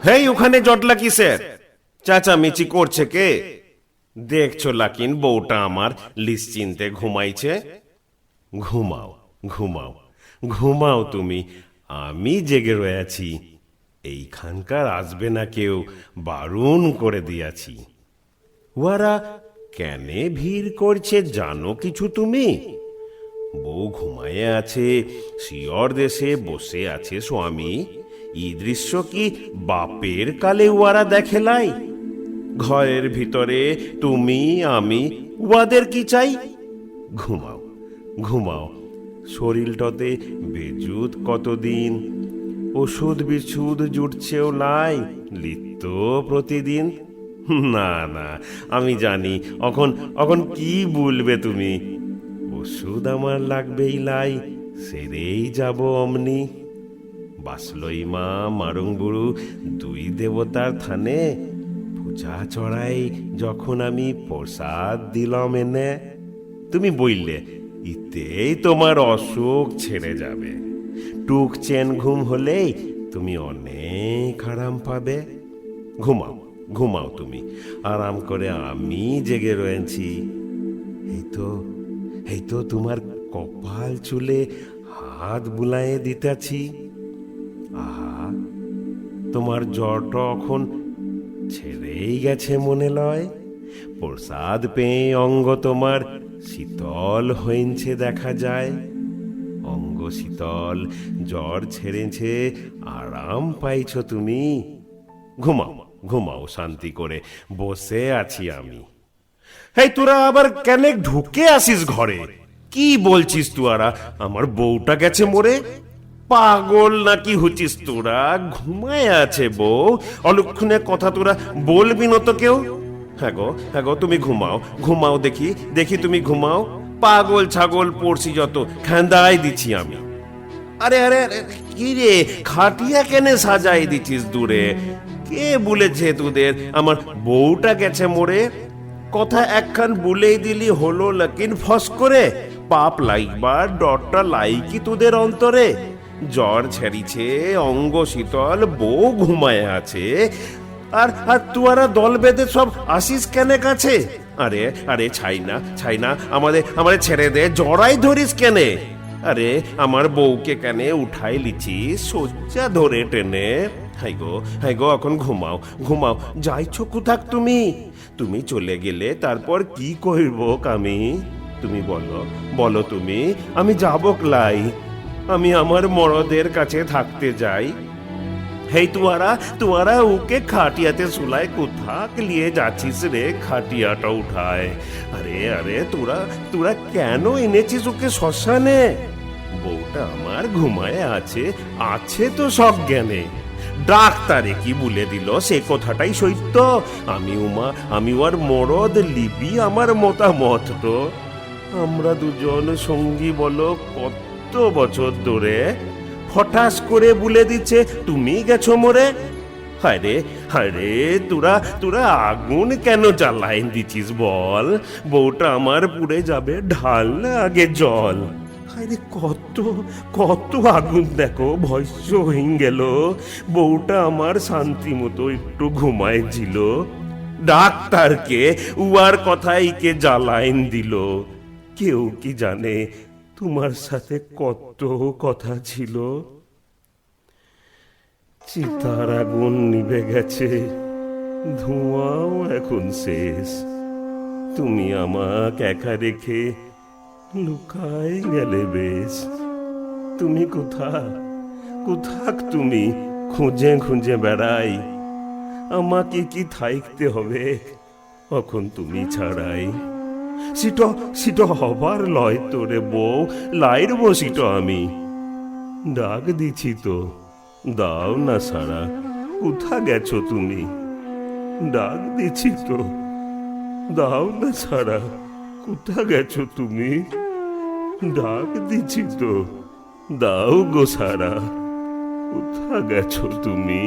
হেই, ওখানে জটলা কিসের? চেঁচামেচি করছে কে? দেখছো লাকিন, বউটা আমার নিশ্চিন্তে ঘুমাইছে। ঘুমাও, ঘুমাও, ঘুমাও তুমি। আমি জেগে রয়েছি। এইখানকার আসবে না কেউ, বারণ করে দিয়াছি। ওরা কেনে ভিড় করছে জানো কিছু তুমি? বউ ঘুমায়ে আছে, শিয়র দেশে বসে আছে স্বামী। এই দৃশ্য কি বাপের কালে ওরা দেখেলাই? ঘরের ভিতরে তুমি আমি, উহাদের কি চাই? ঘুমাও, ঘুমাও। শরীরটাতে বেজুত কতদিন, ওষুধ বিছুদ জুটছেও লাই, লিখত প্রতিদিন। না না, আমি জানি অখন অখন কি বলবে তুমি। ওষুধ আমার লাগবেই লাই, সেরেই যাব অমনি। বাসলই মা মারুং বুড়ু দুই দেবতার থানে পূজা চড়াই যখন আমি প্রসাদ দিলাম এনে। তুমি বললে ইতেই তোমার অসুখ ছেড়ে যাবে। টুক চেন ঘুম হলেই তুমি অনেক আরাম পাবে। ঘুমাও, ঘুমাও তুমি আরাম করে, আমি জেগে রয়েছি। এই তো তোমার কপাল চুলে হাত বুলায়ে দিতেছি। আহা, তোমার জ্বরটা এখন ছেড়েই গেছে মনে লয়। প্রসাদ পেয়ে অঙ্গ তোমার শীতল হয়েছে দেখা যায়। অঙ্গ শীতল, জ্বর ছেড়েছে, আরাম পাইছ তুমি। ঘুমাও, ঘুমাও শান্তি করে, বসে আছি আমি। হেই, তোরা আবার কেন ঢুকে আসিস ঘরে? কি বলছিস তোরা? আমার বউটা গেছে মরে? পাগল নাকি হচ্ছিস তোরা? ঘুমায় আছে বউ, অলক্ষণে কথা তোরা বলবি না তো কেউ। হ্যাঁ গো, হ্যাঁ গো, তুমি ঘুমাও, ঘুমাও, দেখি দেখি তুমি ঘুমাও। পাগল ছাগল পড়ছি যত, খেন্দাই দিচ্ছি আমি। আরে আরে আরে, কি রে, খাটিয়া কেনে সাজাই দিচ্ছিস দূরে? কে বলেছে তোদের আমার বউটা গেছে মরে? কথা একখান বলেই দিলি হলো, লাকিন ফস করে পাপ লাইবার ডরটা লাইকি তোদের অন্তরে? জ্বর ছেড়িছে, অঙ্গ শীতল, বউ ঘুমায় আছে, আর আর তুয়ারা দল বেঁধে সব আসিস কেনে কাছে? আরে আরে, ছাই না ছাই না, আমাদের আমাদের ছেড়ে দে, জড়াই ধরিস কেনে? আরে আমার বউকে কেনে উঠাই লিছিস শয্যা ধরে টেনে? হাই গো, হাই গো, এখন ঘুমাও, ঘুমাও। যাইছো কোথাক তুমি? তুমি চলে গেলে তারপর কি কইব আমি? তুমি বলো, বলো তুমি, আমি যাব ক্লাই? আমি আমার মরদের কাছে থাকতে যাই। হেই, তুয়ারা ওকে খাটিয়াতে সুলায় কোথাক লিয়ে যাচ্ছিস রে? খাটিয়াটা উঠায়। আরে আরে, তোরা তোরা কেন এনেছিস ওকে শ্মশানে? বউটা আমার ঘুমায় আছে, আছে তো সব জ্ঞানে। ডাক্তারে কি বলে দিল সে কথাটাই সত্য। আমি ওর মরদ লিবি আমার মতামত তো। আমরা দুজন সঙ্গী বলো কত বছর ধরে, হঠাৎ করে বলে দিচ্ছে তুমি গেছো মরে। হায়রে হায়রে, তোরা তোরা আগুন কেন জ্বালাইন দিছিস বল? বউটা আমার পুড়ে যাবে, ঢাল না আগে জল। হায়রে, কত কত আগুন দেখো, ভস্য হয়ে গেল। বউটা আমার শান্তি মতো একটু ঘুমাইছিল, ডাক্তারকে উয়ার কথাই কে জ্বালাইন দিল। কেউ কি জানে তোমার সাথে কত কথা ছিল। চিতার আগুন নিভে গেছে, ধোঁয়াও এখন শেষ। তুমি আমাকে একা রেখে লুকাই গেলে বেশ। তুমি কোথাক তুমি? খুঁজে খুঁজে বেড়াই, আমাকে কি থাইকতে হবে এখন তুমি ছাড়াই? সিট হবার লয় তোরে বউ, লাইর বসিট আমি। ডাক দিছি তো, দাও না সারা, কোথা গেছো তুমি? ডাক দিছি তো, দাও না সারা, কোথা গেছো তুমি? ডাক দিছি তো, দাও গো সারা, কোথা গেছো তুমি?